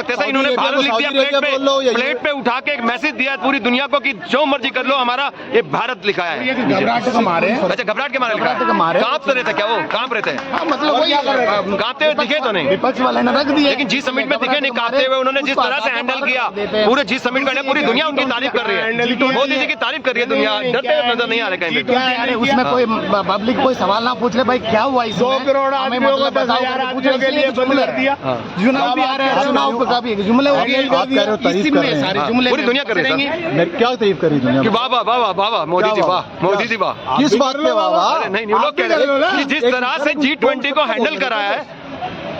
सकते थे। इन्होंने भारत लिख दिया प्लेट पे उठा के एक मैसेज दिया पूरी दुनिया को कि जो मर्जी कर लो, हमारा ये भारत लिखा है। घबराहट के मारे, अच्छा घबराहट के मारे लिखा है। कांप रहे थे क्या वो? कांप रहे थे मतलब वही कांपते हुए दिखे तो नहीं, विपक्ष वाले ने रख दिया, लेकिन जी समिट में दिखे नहीं कांपते हुए। उन्होंने जिस तरह से हैंडल किया पूरे जी समिट में, पूरी दुनिया उनकी तारीफ कर रही है, मोदी जी की तारीफ कर रही है दुनिया। डरते हुए नजर नहीं आ रहे कहीं पे। उसमें कोई पब्लिक कोई सवाल ना पूछ ले भाई क्या हुआ इसमें, 2 करोड़ आदमियों को 10,000 आदमियों के लिए बंद कर दिया। चुनाव भी आ रहे हैं, चुनाव का भी जुमले हो गए, आप कह रहे हो तारीफ कर रहे हैं सारे जुमले, पूरी दुनिया कर रही है। मैं क्या तारीफ कर रही दुनिया कि वाह वाह वाह वाह वाह मोदी जी वाह, मोदी जी वाह। किस बात पे वाह? अरे नहीं, लोग कह रहे हैं कि जिस तरह से G20 को हैंडल कराया है।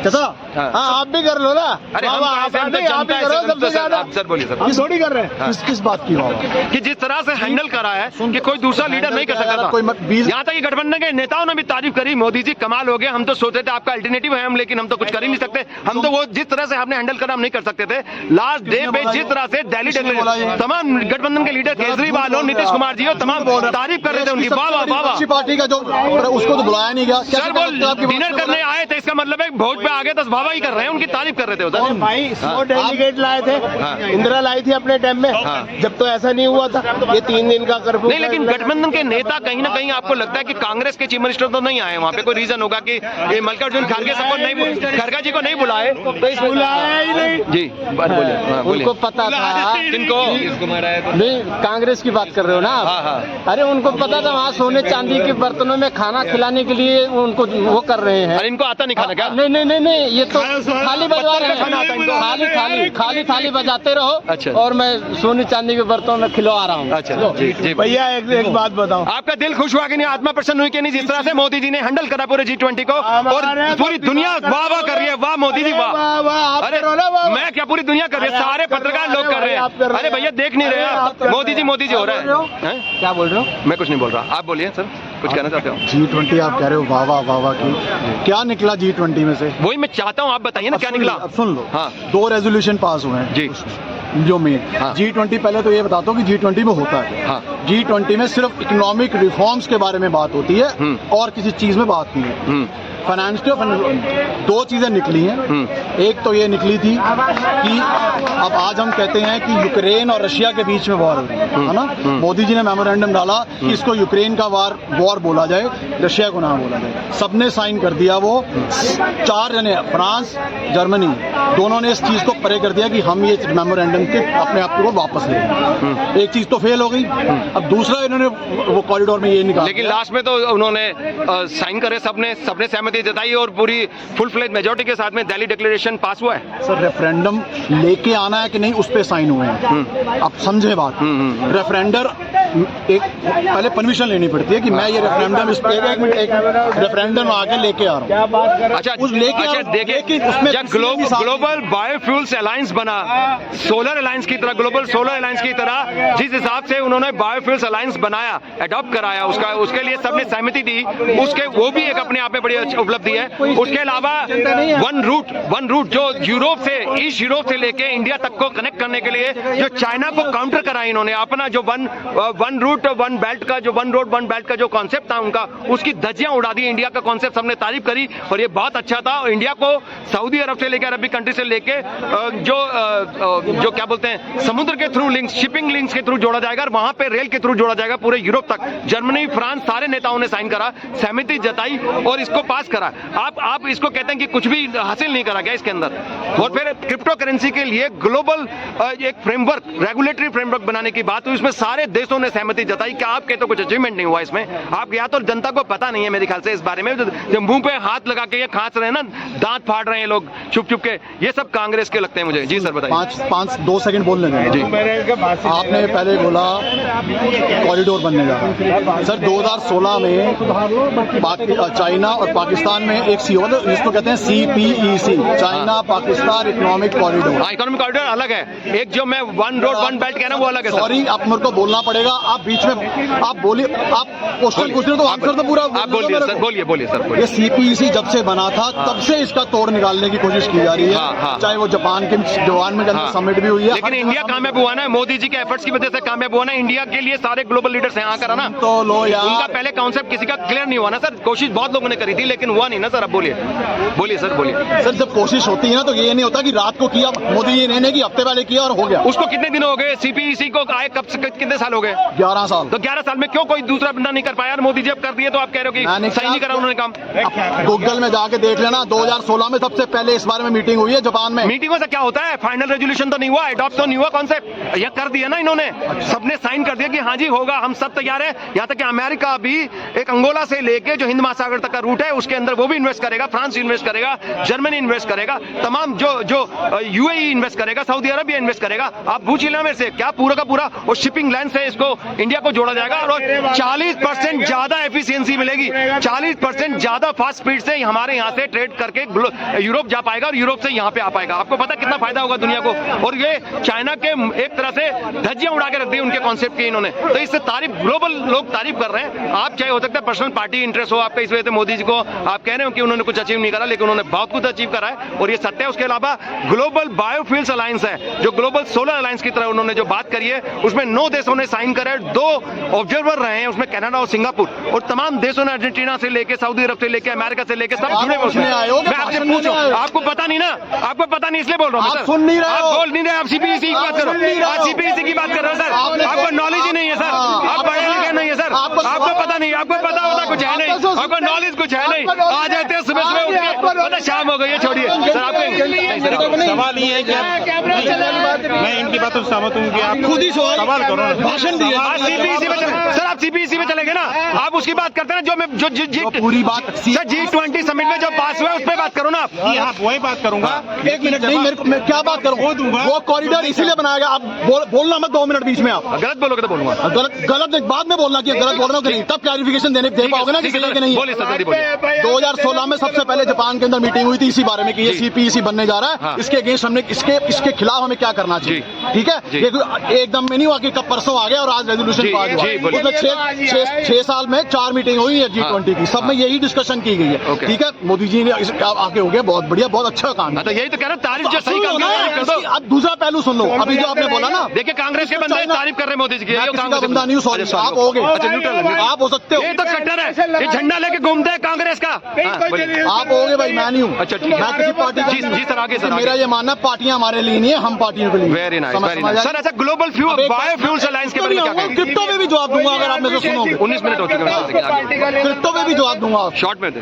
हाँ आप भी कर लो ना। अरे आप भी करो सबसे ज्यादा। सर बोलिए सर, थोड़ी कर रहे हैं। किस बात की बात? कि जिस तरह से हैंडल करा है कि कोई दूसरा लीडर नहीं कर सकता था। यहाँ तक कि गठबंधन के नेताओं ने भी तारीफ करी, मोदी जी कमाल हो गए, हम तो सोचते थे आपका अल्टरनेटिव है हम, लेकिन हम तो कुछ कर ही नहीं सकते। हम तो वो जिस तरह से आपने हैंडल करा हम नहीं कर सकते थे। लास्ट डे पे जिस तरह से दिल्ली डिक्लेरेशन, तमाम गठबंधन के लीडर केजरीवाल और नीतीश कुमार जी और तमाम तारीफ कर रहे थे उनकी। वाह वाह वाह वाह। पार्टी का जो उसको तो बुलाया नहीं गया सर, वो डिनर करने आए थे, इसका मतलब है भोज पे आगे 10 वाह ही कर रहे हैं, उनकी तारीफ कर रहे थे उधर। भाई 100 डेलीगेट लाए थे, इंदिरा लाई थी अपने टाइम में, जब तो ऐसा नहीं हुआ था। ये 3 दिन का कर्फ्यू नहीं, लेकिन गठबंधन के नेता कहीं ना कहीं आपको लगता है कि कांग्रेस के चीफ मिनिस्टर तो नहीं आए वहाँ पे, कोई रीजन होगा कि ये मल्लिकार्जुन खड़गे सबको नहीं, खड़गा जी को नहीं बुलाए तो इसमें बुलाया ही नहीं। जी बात बोलिए। उनको पता था किनको नहीं, कांग्रेस की बात कर रहे हो ना आप? अरे उनको पता था वहाँ सोने चांदी के बर्तनों में खाना खिलाने के लिए उनको वो कर रहे हैं। अरे इनको आता नहीं खाना क्या? नहीं, ये तो खाली बजा रहे हैं, खाली थाली बजाते रहो। अच्छा। और मैं सोने चांदी के बर्तनों में खिलवा रहा हूँ। अच्छा जी भैया एक बात बताओ, आपका दिल खुश हुआ कि नहीं, आत्मा प्रसन्न हुई कि नहीं, जिस तरह से मोदी जी ने हैंडल करा पूरे G20 को और पूरी दुनिया वाह वाह कर रही है, वाह मोदी जी वाह। अरे मैं क्या, पूरी दुनिया कर रही है, सारे पत्रकार लोग कर रहे हैं। अरे भैया देख नहीं रहे आप, मोदी जी हो रहा है। क्या बोल रहे हो? मैं कुछ नहीं बोल रहा, आप बोलिए सर, कुछ कहना चाहते हो? G20 आप कह रहे हो वाह वाह की, क्या निकला G20 में से? वही मैं चाहता हूँ, आप बताइए ना क्या निकला। अब सुन लो, हाँ 2 रेजोल्यूशन पास हुए हैं जी, जो मेन। हाँ। G20 पहले तो ये बताता हूँ कि G20 में होता है। हाँ। G20 में सिर्फ इकोनॉमिक रिफॉर्म्स के बारे में बात होती है और किसी चीज में बात नहीं है। फाइनेंशियल 2 चीजें निकली हैं। एक तो ये निकली थी कि अब आज हम कहते हैं कि यूक्रेन और रशिया के बीच में वॉर हो रही है ना। मोदी जी ने मेमोरेंडम डाला कि इसको यूक्रेन का वॉर बोला जाए, रशिया को ना बोला जाए। सबने साइन कर दिया, वो 4 जने, फ्रांस, जर्मनी, दोनों ने इस चीज को परे कर दिया कि हम ये मेमोरेंडम के अपने आप को वापस ले लेंगे। एक चीज तो फेल हो गई। अब दूसरा इन्होंने वो कॉरिडोर में ये निकाला, लेकिन लास्ट में तो उन्होंने साइन करे, सबने सहमति जताई और पूरी फुल फ्लेज मेजॉरिटी के साथ में दिल्ली डिक्लेरेशन पास हुआ है। सर रेफरेंडम लेके आना है कि नहीं, उस पे साइन हुए हैं। अब समझे बात, रेफरेंडर एक पहले परमिशन लेनी पड़ती है कि मैं ये रेफरेंडम इस पे रेफरेंडम आगे लेके आ रहा हूँ। अच्छा देखिए उसमें ग्लोबल बायोफ्यूल्स अलायंस बना, सोलर अलायंस की तरह, ग्लोबल सोलर अलायंस की तरह, जिस हिसाब से उन्होंने बायोफ्यूल्स अलायंस बनाया, अडॉप्ट कराया, उसके लिए सबने सहमति दी, उसके वो भी एक अपने आप में बड़ी उपलब्धि है। उसके अलावा वन रूट जो यूरोप से, ईस्ट यूरोप से लेके इंडिया तक को कनेक्ट करने के लिए जो चाइना को काउंटर करा इन्होंने, अपना जो वन रूट वन बेल्ट का, जो वन रोड वन बेल्ट का जो कॉन्सेप्ट था उनका, उसकी धज्जियां उड़ा दी। इंडिया का कॉन्सेप्ट सबने तारीफ करी और ये बहुत अच्छा था। और इंडिया को सऊदी अरब से लेकर, अरबी कंट्री से लेके जो क्या बोलते हैं, समुद्र के थ्रू लिंक्स, शिपिंग लिंक्स के थ्रू जोड़ा जाएगा और वहां पे रेल के थ्रू जोड़ा जाएगा पूरे यूरोप तक। जर्मनी, फ्रांस, सारे नेताओं ने साइन करा, सहमति जताई और इसको पास करा। आप इसको कहते हैं कि कुछ भी हासिल नहीं करा गया इसके अंदर। और फिर क्रिप्टो करेंसी के लिए ग्लोबल एक फ्रेमवर्क, रेगुलेटरी फ्रेमवर्क बनाने की बात हुई, इसमें सारे देशों ने सहमति जताई। क्या आप कहते हो कुछ अचीवमेंट नहीं हुआ इसमें? आप या तो जनता को पता नहीं है मेरे ख्याल से इस बारे में, जो मुंह पे हाथ लगा के ये खांस रहे हैं ना, दांत फाड़ रहे हैं लोग छुप छुप के, ये सब कांग्रेस के लगते हैं मुझे। जी सर बताइए। 2 सेकंड बोलने दें जी। आपने पहले बोला कॉरिडोर बनने जा रहा है। सर 2016 में चाइना और पाकिस्तान में एक जिसको कहते हैं CPEC, China Pakistan economic corridor. Economic corridor अलग है, एक जो मैं वन रोड वन बेल्ट कह रहा हूँ वो अलग है। सॉरी, आप मेरे को बोलना पड़ेगा, आप बीच में आप बोलिए, आप क्वेश्चन पूछ रहे हो तो आंसर तो पूरा आप बोलिए सर, बोलिए सर। ये CPEC जब से बना था तब से इसका तोड़ निकालने की कोशिश की जा रही है। चाहे वो जापान के समिट भी हुई है, लेकिन इंडिया कामयाब हुआ ना, मोदी जी के एफर्ट्स की वजह से कामयाब हुआ ना। इंडिया के लिए ये सारे ग्लोबल लीडर्स यहाँ करा ना, तो लो यार, उनका पहले कॉन्सेप्ट किसी का क्लियर नहीं हुआ ना सर। कोशिश बहुत लोगों ने करी थी लेकिन हुआ नहीं ना सर। अब बोलिए बोलिए सर, बोलिए सर। जब कोशिश होती है ना तो ये नहीं होता कि रात को किया मोदी जी ने कि हफ्ते पहले किया और हो गया। उसको कितने दिन हो गए सीपीईसी को आए, कब से कितने साल हो गए? 11 साल। तो 11 साल में क्यों कोई दूसरा बंदा नहीं कर पाया? मोदी जी अब कर दिए तो आप कह रहे हो कि सही नहीं करा उन्होंने काम। गूगल में जाके देख लेना, 2016 में सबसे पहले इस बारे में मीटिंग हुई है जापान में। मीटिंगों से क्या होता है? फाइनल रेजोल्यूशन तो नहीं हुआ, अडॉप्ट तो नहीं हुआ कॉन्सेप्ट। यह कर दिया ना इन्होंने, सबने साइन कर दिया कि हाँ जी होगा, हम सब तैयार है। यहाँ तक कि अमेरिका भी एक अंगोला से लेके जो हिंद महासागर तक का रूट है उसके अंदर वो भी इन्वेस्ट करेगा, फ्रांस इन्वेस्ट करेगा, जर्मनी इन्वेस्ट करेगा, तमाम जो यूएई इन्वेस्ट करेगा, सऊदी अरबिया इन्वेस्ट करेगा। आप पूछ लेना मेरे से, क्या पूरा का पूरा वो शिपिंग लाइन से इसको इंडिया को जोड़ा जाएगा और 40% ज्यादा एफिशिएंसी मिलेगी, 40% ज्यादा फास्ट स्पीड से हमारे यहाँ से ट्रेड करके यूरोप जा पाएगा और यूरोप से यहाँ पे आ पाएगा। आपको पता कितना फायदा होगा दुनिया को? और ये चाइना के एक तरह से धज्जियां उड़ा के रख दी उनके कॉन्सेप्ट की इन्होंने। तो इससे तारीफ ग्लोबल लोग तारीफ कर रहे हैं। आप चाहे हो सकता है पर्सनल पार्टी इंटरेस्ट हो आपका, इस वजह से मोदी जी को आप कह रहे हो कि उन्होंने कुछ अचीव नहीं करा, लेकिन उन्होंने बहुत कुछ अचीव करा है और ये सत्य है। उसके अलावा ग्लोबल बायोफ्यूल्स अलायंस है, जो ग्लोबल सोलर अलायंस की तरह उन्होंने जो बात करी है, उसमें 9 देशों ने साइन करे, 2 ऑब्जर्वर रहे हैं उसमें, कनाडा और सिंगापुर, और तमाम देशों ने, अर्जेंटीना से लेके सऊदी अरब से लेके अमेरिका से लेके सब जुड़े हुए उसमें। मैं आपसे पूछ रहा हूं, आपको पता नहीं ना, आपको पता नहीं इसलिए बोल रहा हूं। आप सुन नहीं रहे हो, आप बोल नहीं रहे, आप सीपीईसी की बात करो, आप सीपीईसी की बात कर रहे हो सर। आपको नॉलेज ही नहीं है सर, आप पढ़े लिखे नहीं है सर, आपको पता नहीं, आपको पता होता कुछ है नहीं, आपको नॉलेज कुछ है नहीं। आ जाते हैं सुबह सुबह उठ के, पता शाम हो गई है, छोड़िए सर। आपको सवाल ये है कि मैं इनकी बातों से सहमत हूँ कि आप खुद ही सवाल करो, भाषण दिए। सीपीईसी में सर, आप सीपीईसी में चलेंगे ना, आप उसकी बात करते हैं जो मैं जो पूरी बात सर G20 समिट में जो पास हुआ है उस पर बात करो ना आप। हाँ वही बात करूंगा। 1 मिनट नहीं, मेरे को मैं क्या बात करूँ? वो कॉरिडोर इसीलिए बनाया गया। आप बोलना मत 2 मिनट बीच में। आप गलत बोलोगे तो बोलूंगा। गलत बाद में बोलना कि गलत बोल रहा हूँ कि नहीं, तब क्लैरिफिकेशन दे पाओगे ना कि सही है कि नहीं। बोलिए सर, बोलिए। 2016 में सबसे पहले जापान के अंदर मीटिंग हुई थी इसी बारे में कि ये सीपीईसी बनने जा रहा है। हाँ। इसके अगेंस्ट हमने इसके खिलाफ हमें क्या करना चाहिए, ठीक है? ये कोई एकदम में नहीं हुआ कि कब परसों आ गया और आज रेजोल्यूशन पास हुआ। उसमें 6 साल में 4 मीटिंग हुई है G20 की, सब में यही डिस्कशन की गई है, ठीक है? मोदी जी ने आगे हो गया, बहुत बढ़िया, बहुत अच्छा काम है। तो यही तो कह रहा हूं, तारीफ जो सही काम कर दो। अब दूसरा पहलू सुन लो, अभी जो आपने बोला ना, देखिए कांग्रेस के बंदे तारीफ कर रहे हैं मोदी जी की। मैं किसी का बंदा नहीं हूँ, सॉरी, आप हो गए, अच्छा न्यूट्रल, आप हो सकते हो। ये तो कट्टर है, ये झंडा लेके घूमते हैं कांग्रेस का। आप हो गए भाई, मैं नहीं हूँ। अच्छा ठीक है, मैं किसी पार्टी का जी सर, आगे सर। मेरा ये मानना, पार्टियां हमारे लिए नहीं है, हम पार्टियों के लिए। Very nice, very nice sir. अच्छा ग्लोबल बायोफ्यूल्स अलायंस के बारे में क्या कहेंगे? क्रिप्टो में भी जवाब दूंगा अगर आप मेरे को सुनोगे। 19 मिनट हो चुके हैं, क्रिप्टो में भी जवाब दूंगा। शॉर्ट में दें।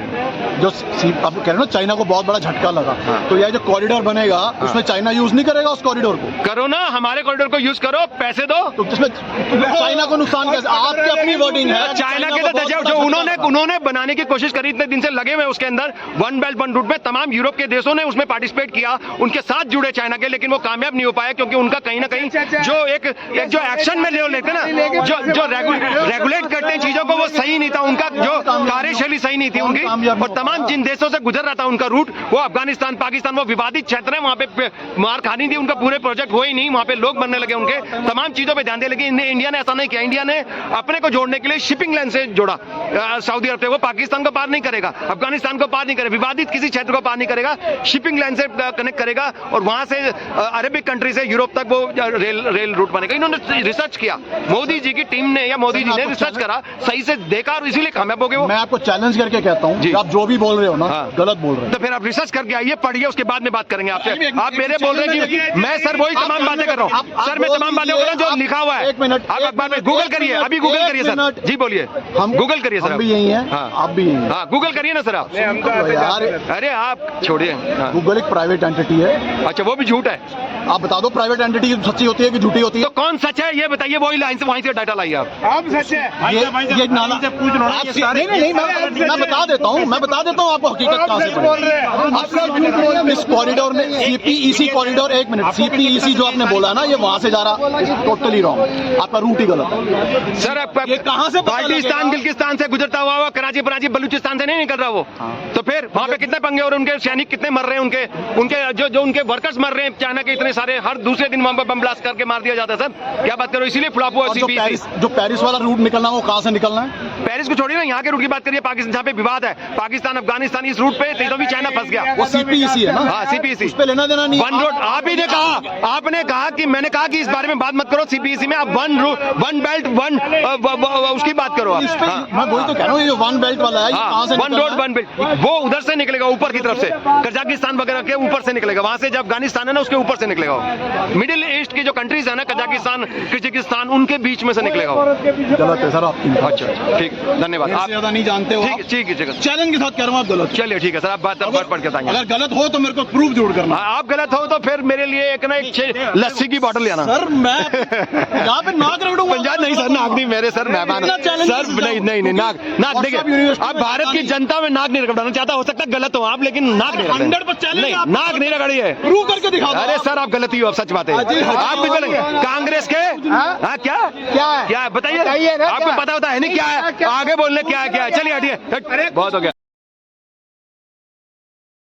जो आप कह रहे हो चाइना को बहुत बड़ा झटका लगा, तो यह जो कॉरिडोर बनेगा उसमें चाइना यूज नहीं करेगा उस कॉरिडोर को। करो ना, हमारे कॉरिडोर को यूज करो, पैसे दो। तो इसमें चाइना को नुकसान कैसे? आपकी अपनी वर्डिंग है। चाइना के तो जो उन्होंने बनाने की कोशिश करी, इतने दिन से लगे हुए उसके अंदर, वन बेल्ट वन रूट में तमाम यूरोप के देशों ने उसमें पार्टिसिपेट किया, उनके साथ जुड़े चाइना के, लेकिन वो कामयाब नहीं हो पाया क्योंकि उनका कहीं ना कहीं जो एक जो एक्शन में ले लेते ना, जो रेगुलेट करते हैं चीजों को, वो सही नहीं था। उनका जो कार्यशैली सही नहीं थी उनकी, और तमाम जिन देशों से गुजर रहा था उनका रूट, वो अफगानिस्तान, पाकिस्तान, वो विवादित क्षेत्र है, वहां पे मार खानी थी, उनका पूरे प्रोजेक्ट हुए ही नहीं, वहां पे लोग बनने लगे, उनके तमाम चीजों पे ध्यान दिया। लेकिन इंडिया ने ऐसा नहीं किया। इंडिया ने अपने को जोड़ने के लिए शिपिंग लाइन से जोड़ा सऊदी अरब से। वो पाकिस्तान को पार नहीं करेगा, अफगानिस्तान को पार नहीं करेगा, विवादित किसी क्षेत्र को पार नहीं करेगा, शिपिंग लाइन से कनेक्ट करेगा और वहां से अरेबिक कंट्री से यूरोप तक वो रेल रूट बनेगा। इन्होंने रिसर्च किया, मोदी जी की टीम ने या मोदी जी ने रिसर्च करा, सही से देखा और इसीलिए कामयाब हो गए वो। मैं आपको चैलेंज करके कहता हूँ, आप जो भी बोल रहे हो ना, गलत बोल रहे हो। तो फिर आप रिसर्च करके आइए, पढ़िए, उसके बाद में बात करेंगे आपसे। आप मेरे बोल रहे हैं कि मैं सर वही तमाम बातें कर रहा हूँ। सर मैं तमाम बातें कर रहा हूँ जो लिखा हुआ है। 1 मिनट, आप अखबार में गूगल करिए, अभी गूगल करिए सर। जी बोलिए, हम गूगल करिए सर। हम भी यही हैं, आप भी यही हैं। हाँ गूगल करिए ना सर आप। यार अरे आप छोड़िए। गूगल एक प्राइवेट एंटिटी है। अच्छा वो भी झूठ है? आप बता दो प्राइवेट एंटिटी सच्ची होती है कि झूठी होती है? तो कौन सच है ये बताइए, वही लाइन से वहीं से डाटा लाइए आप। आप सच है, ये नाना से पूछ लो ना। नहीं मैं बता देता हूँ आपको हकीकत कहाँ से बोल रहे हैं। इस कॉरिडोर में सीपीईसी कॉरिडोर, 1 मिनट, सीपीईसी जो आपने बोला ना, ये वहां से जा रहा, टोटली रॉन्ग, आपका रूट ही गलत है सर। आपका ये कहाँ से पाकिस्तान बिल्किस्तान से गुजरता हुआ कराची पराची बलूचिस्तान से नहीं निकल रहा वो। तो फिर वहाँ पे कितने पंगे और उनके सैनिक कितने मर रहे हैं, उनके जो उनके वर्कर्स मर रहे हैं चाइना के इतने सारे, हर दूसरे दिन वहाँ पे बम ब्लास्ट करके मार दिया जाता है सर। क्या बात करो, इसीलिए फ्लॉप हुआ सीपीईसी। जो पेरिस वाला रूट निकलना है वो कहाँ से निकलना है? पेरिस को छोड़िए ना, यहाँ के रूट की बात करिए, पाकिस्तान जहाँ पे विवाद है, पाकिस्तान अफगानिस्तान इस रूट पे तो भी चाइना फंस गया। वो CPEC है ना, हाँ CPEC, उस पे लेना देना नहीं। वन रोड आप ही ने कहा, आपने कहा कि मैंने कहा कि इस बारे में बात मत करो, CPEC में आप वन बेल्ट वन उसकी बात करो आप। हाँ, मैं वही तो कह रहा हूँ, ये जो वन बेल्ट वाला है ये कहाँ से वन रोड वन बेल्ट, वो उधर से निकलेगा ऊपर की तरफ से, कजाकिस्तान वगैरह के ऊपर से निकलेगा, वहां से जो अफगानिस्तान है ना उसके ऊपर से निकलेगा। मिडिल ईस्ट की जो कंट्रीज है ना, कजाकिस्तान किर्गिस्तान, उनके बीच में से निकलेगा। गलत है सर आपकी। अच्छा ठीक, धन्यवाद। आप आप ज्यादा नहीं जानते हो। ठीक है चैलेंज के साथ कह रहा हूँ, आप गलत हो। चलिए ठीक है सर, आप बात पढ़ के बताएंगे। अगर गलत हो तो मेरे को प्रूफ जरूर करना। आप गलत हो तो फिर मेरे लिए एक ना एक लस्सी की बोतल ले आना। सर मैं यहाँ पे नाक रगड़ूंगा। पंजाब नहीं सर, नाक नहीं, मेरे सर मेहमान सर, नहीं नाक देखिए, आप भारत की जनता में नाक नहीं रगड़ना चाहता, हो सकता है गलत हो आप, लेकिन नाक नहीं रगड़ना। 100% नहीं, नाक नहीं रगड़ी है, प्रूव करके दिखा दो। अरे सर आप गलती हो, अब सच बात है। आप भी बोलेंगे कांग्रेस के, हाँ क्या बताइए, आपको पता होता है नहीं क्या है, आगे बोलने क्या है, चलिए हटिए, बहुत हो गया।